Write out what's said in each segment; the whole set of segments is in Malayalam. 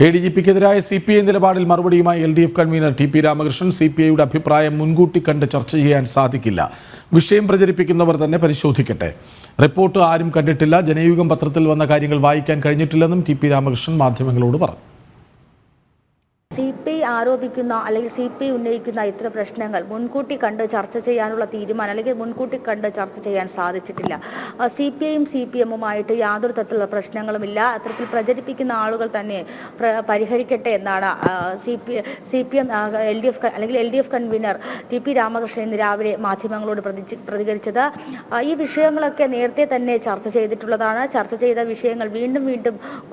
ADGPക്കെതിരായ CPI നിലപാടിൽ മറുപടിയുമായി LDF കൺവീനർ TP രാമകൃഷ്ണൻ CPIയുടെ അഭിപ്രായം മുൻകൂട്ടി കണ്ട് ചർച്ച ചെയ്യാൻ സാധിക്കില്ല. വിഷയം പ്രചരിപ്പിക്കുന്നവർ തന്നെ പരിശോധിക്കട്ടെ. റിപ്പോർട്ട് ആരും കണ്ടിട്ടില്ല. ജനയുഗം പത്രത്തിൽ വന്ന കാര്യങ്ങൾ വായിക്കാൻ കഴിഞ്ഞിട്ടില്ലെന്നും TP രാമകൃഷ്ണൻ മാധ്യമങ്ങളോട് പറഞ്ഞു. CPI ആരോപിക്കുന്ന അല്ലെങ്കിൽ CPI ഉന്നയിക്കുന്ന ഇത്തരം പ്രശ്നങ്ങൾ മുൻകൂട്ടി കണ്ട് ചർച്ച ചെയ്യാനുള്ള തീരുമാനം അല്ലെങ്കിൽ മുൻകൂട്ടി കണ്ട് ചർച്ച ചെയ്യാൻ സാധിച്ചിട്ടില്ല. CPIയും CPMുമായിട്ട് യാതൊരു തരത്തിലുള്ള പ്രശ്നങ്ങളുമില്ല. അത്തരത്തിൽ പ്രചരിപ്പിക്കുന്ന ആളുകൾ തന്നെ പരിഹരിക്കട്ടെ എന്നാണ് CPM LDF convener TP Ramakrishnan ഇന്ന് രാവിലെ മാധ്യമങ്ങളോട് പ്രതികരിച്ചത്. ഈ വിഷയങ്ങളൊക്കെ നേരത്തെ തന്നെ ചർച്ച ചെയ്തിട്ടുള്ളതാണ്. ചർച്ച ചെയ്ത വിഷയങ്ങൾ വീണ്ടും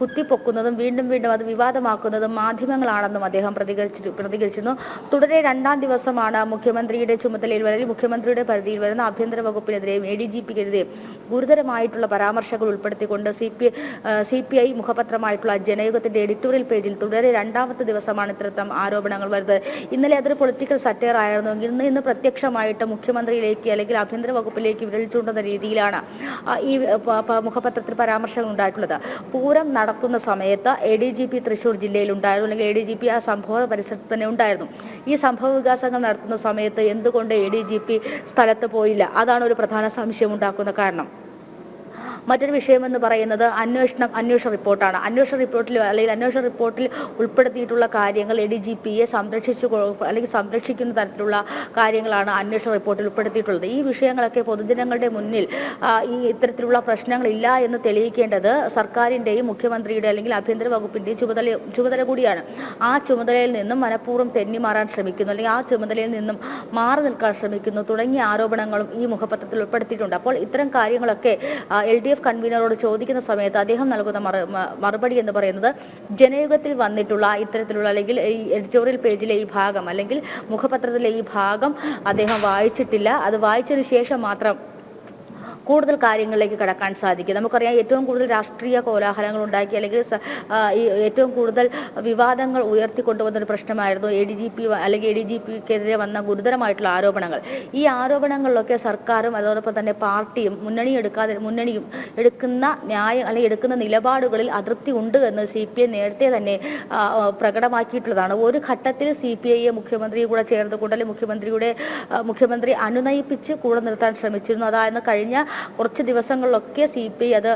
കുത്തിപ്പൊക്കുന്നതും വീണ്ടും അത് വിവാദമാക്കുന്നതും മാധ്യമങ്ങളാണെന്നും അദ്ദേഹം പ്രതികരിച്ചിരുന്നു. തുടരെ രണ്ടാം ദിവസമാണ് മുഖ്യമന്ത്രിയുടെ ചുമതലയിൽ മുഖ്യമന്ത്രിയുടെ പരിധിയിൽ വരുന്ന ആഭ്യന്തര വകുപ്പിനെതിരെയും ADGPക്കെതിരെയും ഗുരുതരമായിട്ടുള്ള പരാമർശങ്ങൾ ഉൾപ്പെടുത്തിക്കൊണ്ട് CPI മുഖപത്രമായിട്ടുള്ള ജനയുഗത്തിന്റെ എഡിറ്റോറിയൽ പേജിൽ തുടരെ രണ്ടാമത്തെ ദിവസമാണ് ഇത്തരം ആരോപണങ്ങൾ വരുന്നത്. ഇന്നലെ അതൊരു പൊളിറ്റിക്കൽ സറ്റയർ ആയിരുന്നെങ്കിൽ ഇന്ന് പ്രത്യക്ഷമായിട്ട് മുഖ്യമന്ത്രിയിലേക്ക് അല്ലെങ്കിൽ ആഭ്യന്തര വകുപ്പിലേക്ക് വിരൽ ചൂണ്ടുന്ന രീതിയിലാണ് ഈ മുഖപത്രത്തിൽ പരാമർശങ്ങൾ ഉണ്ടായിട്ടുള്ളത്. പൂരം നടക്കുന്ന സമയത്ത് ADGP തൃശ്ശൂർ ജില്ലയിൽ ഉണ്ടായിരുന്നു, അല്ലെങ്കിൽ ADGP ആ സംഭവ പരിസരത്ത് തന്നെ ഉണ്ടായിരുന്നു. ഈ സംഭവ വികാസങ്ങൾ നടത്തുന്ന സമയത്ത് എന്തുകൊണ്ട് ADGP സ്ഥലത്ത് പോയില്ല? അതാണ് ഒരു പ്രധാന സംശയം ഉണ്ടാക്കുന്ന കാരണം. മറ്റൊരു വിഷയമെന്ന് പറയുന്നത് അന്വേഷണ റിപ്പോർട്ടാണ്. അന്വേഷണ റിപ്പോർട്ടിൽ ഉൾപ്പെടുത്തിയിട്ടുള്ള കാര്യങ്ങൾ ADGPയെ സംരക്ഷിക്കുന്ന തരത്തിലുള്ള കാര്യങ്ങളാണ് അന്വേഷണ റിപ്പോർട്ടിൽ ഉൾപ്പെടുത്തിയിട്ടുള്ളത്. ഈ വിഷയങ്ങളൊക്കെ പൊതുജനങ്ങളുടെ മുന്നിൽ ഈ ഇത്തരത്തിലുള്ള പ്രശ്നങ്ങളില്ല എന്ന് തെളിയിക്കേണ്ടത് സർക്കാരിൻ്റെയും മുഖ്യമന്ത്രിയുടെ അല്ലെങ്കിൽ ആഭ്യന്തര വകുപ്പിൻ്റെയും ചുമതല കൂടിയാണ്. ആ ചുമതലയിൽ നിന്നും മനഃപൂർവ്വം തെന്നിമാറാൻ ശ്രമിക്കുന്നു, അല്ലെങ്കിൽ ആ ചുമതലയിൽ നിന്നും മാറി നിൽക്കാൻ ശ്രമിക്കുന്നു തുടങ്ങിയ ആരോപണങ്ങളും ഈ മുഖപത്രത്തിൽ ഉൾപ്പെടുത്തിയിട്ടുണ്ട്. അപ്പോൾ ഇത്തരം കാര്യങ്ങളൊക്കെ LDF കൺവീനറോട് ചോദിക്കുന്ന സമയത്ത് അദ്ദേഹം നൽകുന്ന മറുപടി എന്ന് പറയുന്നത് ജനയുഗത്തിൽ വന്നിട്ടുള്ള ഇത്തരത്തിലുള്ള അല്ലെങ്കിൽ ഈ എഡിറ്റോറിയൽ പേജിലെ ഈ ഭാഗം അല്ലെങ്കിൽ മുഖപത്രത്തിലെ ഈ ഭാഗം അദ്ദേഹം വായിച്ചിട്ടില്ല. അത് വായിച്ചതിന് ശേഷം മാത്രം കൂടുതൽ കാര്യങ്ങളിലേക്ക് കടക്കാൻ സാധിക്കും. നമുക്കറിയാം, ഏറ്റവും കൂടുതൽ രാഷ്ട്രീയ കോലാഹലങ്ങൾ ഉണ്ടാക്കി അല്ലെങ്കിൽ ഏറ്റവും കൂടുതൽ വിവാദങ്ങൾ ഉയർത്തിക്കൊണ്ടുവന്നൊരു പ്രശ്നമായിരുന്നു ADGPക്കെതിരെ വന്ന ഗുരുതരമായിട്ടുള്ള ആരോപണങ്ങൾ. ഈ ആരോപണങ്ങളിലൊക്കെ സർക്കാരും അതോടൊപ്പം തന്നെ പാർട്ടിയും മുന്നണിയും എടുക്കുന്ന ന്യായം അല്ലെങ്കിൽ എടുക്കുന്ന നിലപാടുകളിൽ അതൃപ്തി ഉണ്ട് എന്ന് CPI നേരത്തെ തന്നെ പ്രകടമാക്കിയിട്ടുള്ളതാണ്. ഒരു ഘട്ടത്തിൽ CPIയെ മുഖ്യമന്ത്രിയെ കൂടെ ചേർന്നുകൊണ്ട് അല്ലെങ്കിൽ മുഖ്യമന്ത്രി അനുനയിപ്പിച്ച് കൂടെ നിർത്താൻ ശ്രമിച്ചിരുന്നു. അതായത് കഴിഞ്ഞ കുറച്ച് ദിവസങ്ങളിലൊക്കെ CPI അത്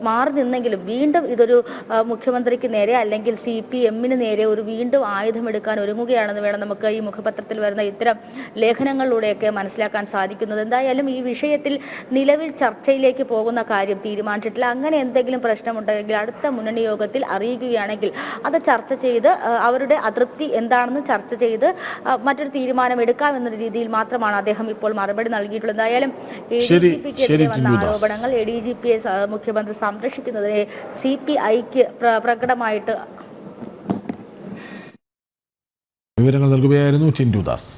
മാറി നിന്നെങ്കിലും വീണ്ടും ഇതൊരു മുഖ്യമന്ത്രിക്ക് നേരെ അല്ലെങ്കിൽ CPMന് നേരെ വീണ്ടും ആയുധമെടുക്കാൻ ഒരുങ്ങുകയാണെന്ന് വേണം നമുക്ക് ഈ മുഖപത്രത്തിൽ വരുന്ന ഇത്തരം ലേഖനങ്ങളിലൂടെയൊക്കെ മനസ്സിലാക്കാൻ സാധിക്കുന്നത്. എന്തായാലും ഈ വിഷയത്തിൽ നിലവിൽ ചർച്ചയിലേക്ക് പോകുന്ന കാര്യം തീരുമാനിച്ചിട്ടില്ല. അങ്ങനെ എന്തെങ്കിലും പ്രശ്നമുണ്ടെങ്കിൽ അടുത്ത മുന്നണി യോഗത്തിൽ അറിയിക്കുകയാണെങ്കിൽ അത് ചർച്ച ചെയ്ത് അവരുടെ അതൃപ്തി എന്താണെന്ന് ചർച്ച ചെയ്ത് മറ്റൊരു തീരുമാനം എടുക്കാമെന്ന രീതിയിൽ മാത്രമാണ് അദ്ദേഹം ഇപ്പോൾ മറുപടി നൽകിയിട്ടുള്ളത്. എന്തായാലും ആരോപണങ്ങൾ ADGPയെ മുഖ്യമന്ത്രി സംരക്ഷിക്കുന്നതിനെ CPIക്ക് പ്രകടമായിട്ട് വിവരങ്ങൾ നൽകുകയായിരുന്നു ടിൻഡു ദാസ്.